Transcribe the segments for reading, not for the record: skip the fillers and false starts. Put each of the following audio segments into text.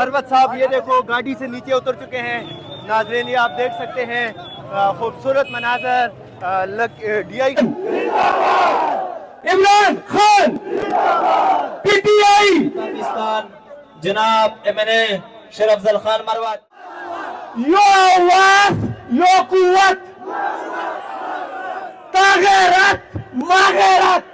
मरवत साहब ये देखो गाड़ी से नीचे उतर चुके हैं। नाज़रीन ये आप देख सकते हैं खूबसूरत मनाजर डीआई इमरान खान पीटीआई पाकिस्तान जनाब एमएनए शेर अफजल खान मरवत यो आवाज यो कुव्वत तागैरत मागैरत।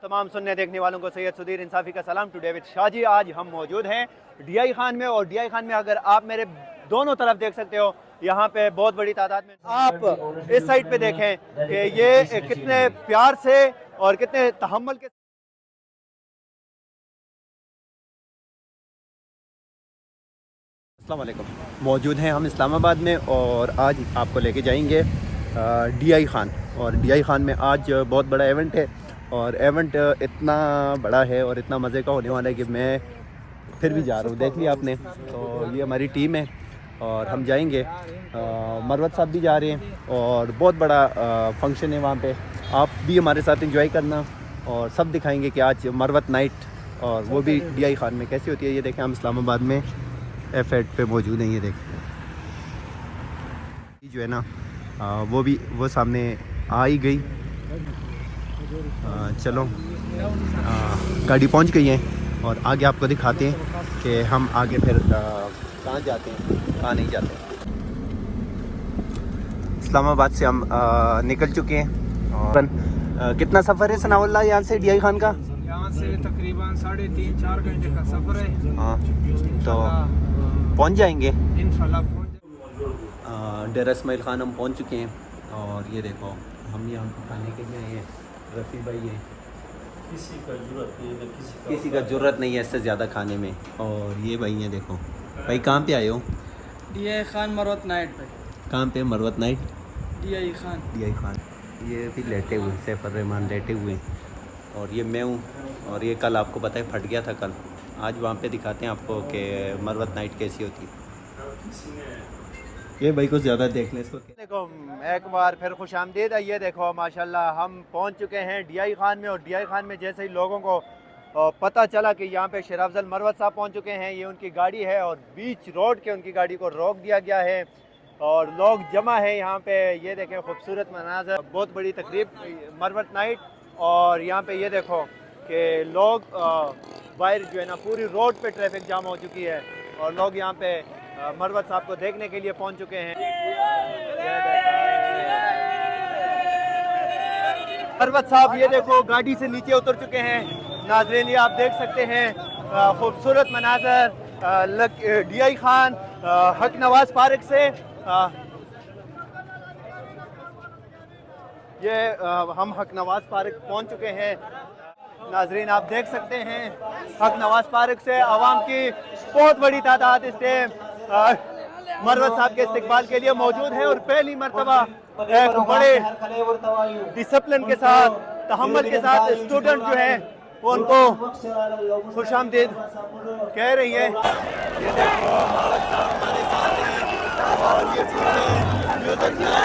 तमाम सुनने देखने वालों को सैयद सुधीर इंसाफी का सलाम। Today with Shahji. आज हम मौजूद हैं डीआई खान में, और डीआई खान में अगर आप मेरे दोनों तरफ देख सकते हो, यहाँ पे बहुत बड़ी तादाद में आप इस साइड पे देखें कि ये कितने प्यार से और कितने तहम्मुल के अस्सलाम वालेकुम। मौजूद हैं हम इस्लामाबाद में और आज आपको लेके जाएंगे डीआई खान। और डीआई खान में आज बहुत बड़ा इवेंट है और इवेंट इतना बड़ा है और इतना मज़े का होने वाला है कि मैं फिर भी जा रहा हूँ। देख लिया आपने, तो ये हमारी टीम है और हम जाएंगे। मरवत साहब भी जा रहे हैं और बहुत बड़ा फंक्शन है वहाँ पे। आप भी हमारे साथ एंजॉय करना और सब दिखाएंगे कि आज मरवत नाइट और वो भी डीआई खान में कैसी होती है। ये देखें, हम इस्लामाबाद में F8 पे मौजूद हैं। ये देखें जो है ना वो सामने आ ही गई। चलो गाड़ी पहुंच गई है और आगे आपको दिखाते हैं कि हम आगे फिर कहाँ जाते हैं कहाँ नहीं जाते। इस्लामाबाद से हम निकल चुके हैं और कितना सफ़र है सनाउल्लाह यहाँ से डीआई खान का? यहाँ से तकरीबन 3.5-4 घंटे का सफ़र है। हाँ, तो पहुँच जाएंगे इंशाल्लाह। डेरा इस्माइल खान हम पहुँच चुके हैं और ये देखो हम यहाँ पे खाने के लिए आए हैं। रफ़ी भाई है, किसी का ज़रूरत नहीं है इससे ज़्यादा खाने में। और ये भाई हैं, देखो भाई कहाँ पे आए हो? डीआई खान मरवत नाइट पे। कहाँ पे? Marwat night DI Khan. DI Khan. ये भी लेटे हुए, सैफ रहमान लेटे हुए हैं और ये मैं हूँ। और ये कल आपको पता है फट गया था कल। आज वहाँ पे दिखाते हैं आपको कि मरवत नाइट कैसी होती है। ये भाई को ज़्यादा देख लें इसको। देखो एक बार फिर खुश आमदीद है। ये देखो माशाल्लाह हम पहुँच चुके हैं डीआई खान में। और डीआई खान में जैसे ही लोगों को पता चला कि यहाँ पे शेर अफजल मरवत साहब पहुँच चुके हैं, ये उनकी गाड़ी है और बीच रोड के उनकी गाड़ी को रोक दिया गया है और लोग जमा है यहाँ पे। ये देखें खूबसूरत मनाज़र, बहुत बड़ी तकरीब मरवत नाइट। और यहाँ पे ये देखो कि लोग बाहर जो है ना पूरी रोड पे ट्रैफिक जाम हो चुकी है और लोग यहाँ पे मरवत साहब को देखने के लिए पहुँच चुके हैं। मरवत साहब ये देखो गाड़ी से नीचे उतर चुके हैं। नाज़रीन ये आप देख सकते हैं खूबसूरत मनाज़र डीआई खान हक नवाज पार्क से। ये हम हक नवाज पार्क पहुंच चुके हैं। नाज़रीन आप देख सकते हैं हक नवाज पार्क से आवाम की बहुत बड़ी तादाद इस टाइम मरवत साहब के इस्तकबाल के लिए मौजूद है। और पहली मरतबा एक बड़े डिसिप्लिन के साथ, तहम्मुल के साथ स्टूडेंट जो है वो उनको खुश आमदीद कह रही है। ये देखो हमारे साथ हैं और ये बहुत बढ़िया।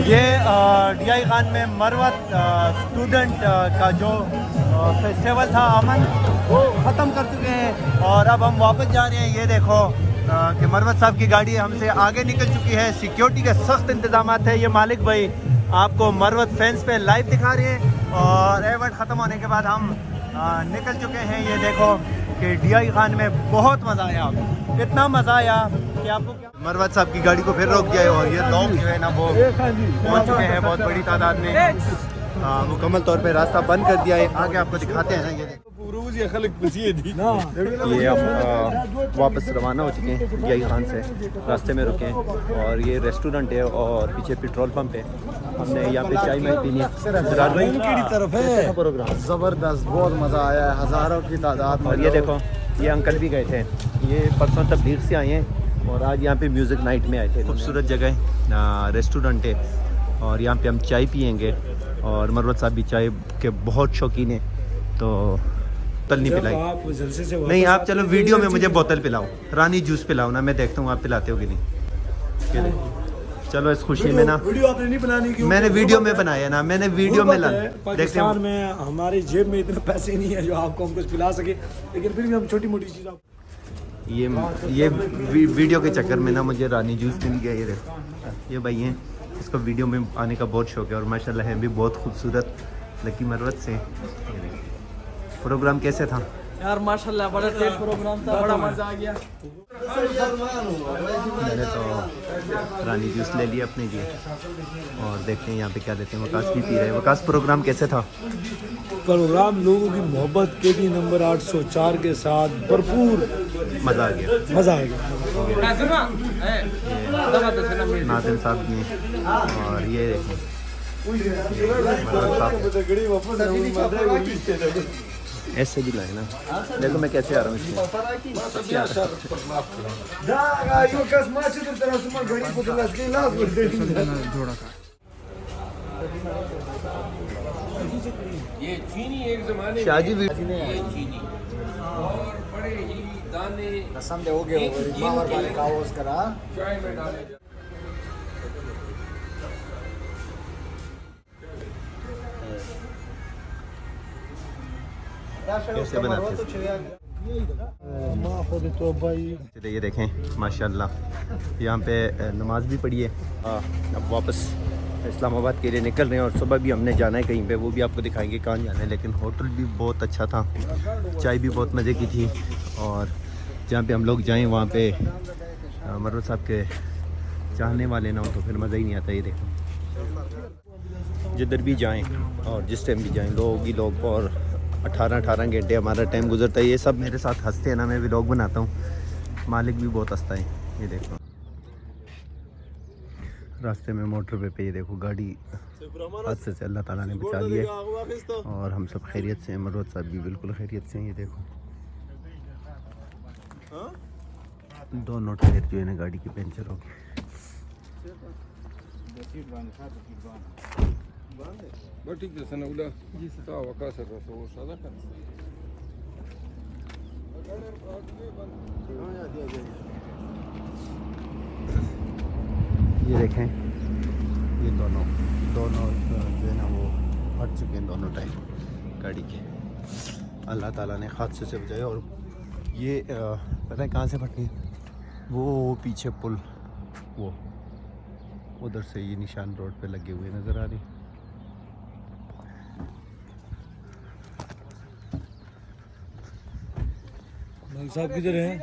ये DI खान में मरवत स्टूडेंट का जो फेस्टिवल था अमन वो ख़त्म कर चुके हैं और अब हम वापस जा रहे हैं। ये देखो कि मरवत साहब की गाड़ी हमसे आगे निकल चुकी है। सिक्योरिटी के सख्त इंतजाम है। ये मालिक भाई आपको मरवत फैंस पे लाइव दिखा रहे हैं और इवेंट ख़त्म होने के बाद हम निकल चुके हैं। ये देखो कि DI खान में बहुत मज़ा आया, इतना मज़ा आया कि आपको क्या। मरवत साहब की गाड़ी को फिर रोक दिया है और ये लोग जो है ना वो पहुंच चुके हैं बहुत बड़ी तादाद में। मुकम्मल तौर पे रास्ता बंद कर दिया है। आगे आपको दिखाते हैं ना। ये हम वापस रवाना हो चुके हैं DI खान से। रास्ते में रुके हैं और ये रेस्टोरेंट है और पीछे पेट्रोल पंप है। हमने यहाँ पे चाय में पीनी है। तरफ है प्रोग्राम जबरदस्त, बहुत मजा आया है, हजारों की तादाद में। और ये देखो ये अंकल भी गए थे, ये परसों तबलीग से आए हैं और आज यहाँ पे म्यूज़िक नाइट में आए थे। खूबसूरत जगह रेस्टोरेंट है और यहाँ पे हम चाय पियेंगे और मरवत साहब भी चाय के बहुत शौकीन है तो बोतल नहीं पिलाई। आप जलसे से नहीं आप चलो वीडियो में मुझे बोतल पिलाओ, रानी जूस पिलाओ ना, मैं देखता हूँ आप पिलाते हो कि नहीं। चलो इस खुशी में ना वीडियो आपने नहीं बनानी क्यों? मैंने वीडियो में बनाया ना, मैंने वीडियो में ला देखते पाकिस्तान में हमारी जेब में इतने पैसे नहीं है जो आपको हम कुछ पिला सके, लेकिन फिर भी हम छोटी मोटी चीज़ ये वीडियो के चक्कर में ना मुझे रानी जूस मिल गया। ये देखो ये भाई हैं, इसको वीडियो में आने का बहुत शौक है और माशाल्लाह है भी बहुत खूबसूरत लकी मरवत से। प्रोग्राम कैसे था यार? माशाल्लाह बड़ा तेज प्रोग्राम था, बड़ा मजा आ गया। मैंने तो रानी जूस ले लिया अपने लिए और देखते हैं यहाँ पे क्या देते हैं। वकास भी पी रहे हैं। वकास प्रोग्राम कैसे था? प्रोग्राम लोगों की मोहब्बत KD नंबर 804 के साथ भरपूर मज़ा आ गया, मजा आ गया। नाज़िम साहब भी और ये ऐसे भी लाए ना। देखो मैं कैसे आ रहा हूँ ये चीनी एक जमाने शाहजी भी और बड़े ही दाने रसम दे हो गए चाय में डाले जाते। कैसे बनाते हैं। ये देखें माशाल्लाह यहाँ पे नमाज भी पढ़ी है। अब वापस इस्लामाबाद के लिए निकल रहे हैं और सुबह भी हमने जाना है कहीं पे, वो भी आपको दिखाएंगे कहाँ जाना है। लेकिन होटल भी बहुत अच्छा था, चाय भी बहुत मज़े की थी और जहाँ पे हम लोग जाएं वहाँ पे मरवत साहब के चाहने वाले ना हो तो फिर मज़ा ही नहीं आता। ये देखो जिधर भी जाएं और जिस टाइम भी जाएं लोग ही लोग और 18 घंटे हमारा टाइम गुजरता है। ये सब मेरे साथ हंसते हैं ना, मैं व्लॉग बनाता हूँ, मालिक भी बहुत हंसता है। ये देखो रास्ते में मोटर पे ये देखो गाड़ी हादसे से अल्लाह ताला ने बचा लिया और हम सब खैरियत से हैं। मरवत साहब भी बिल्कुल खैरियत से हैं। ये देखो दोनों टायर जो है ना गाड़ी की पंचर हो गई। ये देखें ये दोनों जो है ना वो फट चुके हैं दोनों टायर गाड़ी के। अल्लाह ताला ने हादसे से बचाया। और ये पता है कहाँ से फटी? वो पीछे पुल वो उधर से ये निशान रोड पे लगे हुए नज़र आ रही। साहब किधर हैं?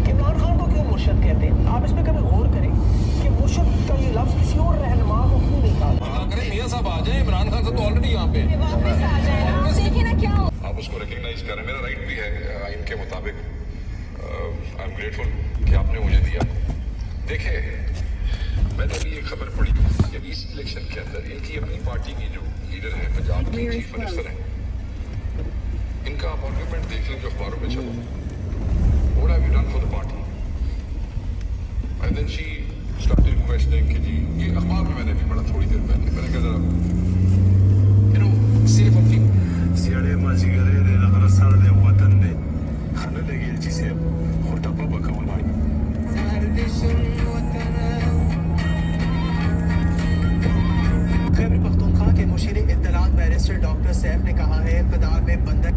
इमरान खान को क्यों मुर्शद कहते हैं? आप इस पे कभी गौर करें कि मुर्शद का ये लफ्ज किसी और रहनुमा को क्यों नहीं कहा? करें मियां साहब आ जाए, इमरान खान साहब तो ऑलरेडी यहाँ पे हैं। वापस आ जाए ना, आप देखिए ना क्या हो। आप उसको रिकग्नाइज करें, मेरा राइट भी है आइन के मुताबिक। आई एम ग्रेटफुल कि आपने मुझे दिया। देखिए, मैंने भी ये खबर पढ़ी कि इस इलेक्शन के अंदर इनकी अपनी पार्टी की जो लीडर है, पंजाब की चीफ मिनिस्टर है, इनका आप आर्गूमेंट देख लें जो अखबारों में चला। What have you done for the party? And then she started questioning कि जी ये अखबार में मैंने भी पढ़ा थोड़ी देर पहले। मैंने कहा जरा सिर्फ अपनी सियाड़े माजी करे दे नगर साल दे वतन दे खाने लगे जिसे होता पापा का बनाई खैबर पख्तूनख्वा के मुशीर इत्तलात बैरिस्टर डॉक्टर सैफ ने कहा है इक़्तिदार में बंधन